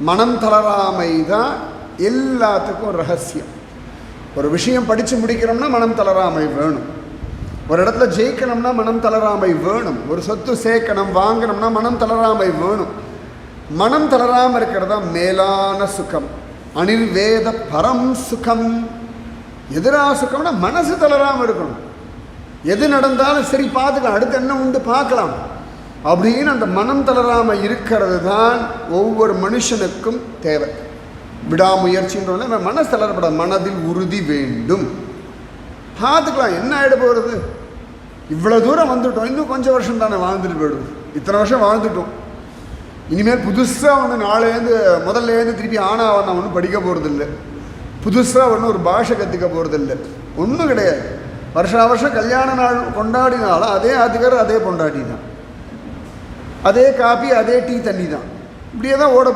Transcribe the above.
மனம் தளராமை தான் எல்லாத்துக்கும் ரகசியம். ஒரு விஷயம் படித்து முடிக்கிறோம்னா மனம் தளராமை வேணும். ஒரு இடத்துல ஜெயிக்கணும்னா மனம் தளராமை வேணும். ஒரு சொத்து சேர்க்கணும் வாங்கணும்னா மனம் தளராமை வேணும். மனம் தளராமல் இருக்கிறதா மேலான சுகம், அனிர்வேத பரம் சுகம். எதிரா சுகம்னா மனசு தளராமல் இருக்கணும். எது நடந்தாலும் சரி பார்த்துக்கலாம், அடுத்து என்ன உண்டு பார்க்கலாம் அப்படின்னு அந்த மனம் தளராமல் இருக்கிறது தான் ஒவ்வொரு மனுஷனுக்கும் தேவை. விடாமுயற்சின்றதுல மனசு தளரப்பட, மனதில் உறுதி வேண்டும். பார்த்துக்கலாம், என்ன ஆகிட போகிறது, இவ்வளோ தூரம் வந்துட்டோம், இன்னும் கொஞ்சம் வருஷம் தானே வாழ்ந்துட்டு போயிடுவோம். இத்தனை வருஷம் வாழ்ந்துட்டோம், இனிமேல் புதுசாக ஒன்று நாளேந்து முதல்லேருந்து திருப்பி ஆனாவண்ணா ஒன்றும் படிக்க போகிறதில்லை, புதுசாக ஒன்றும் ஒரு பாஷை கற்றுக்க போகிறதில்லை, ஒன்றும் கிடையாது. வருஷா வருஷம் கல்யாண நாள் கொண்டாடினாலும் அதே ஆத்துக்காரர் அதே பொண்டாட்டி தான், அதே காப்பி அதே டீ தண்ணி தான், இப்படியே தான் ஓட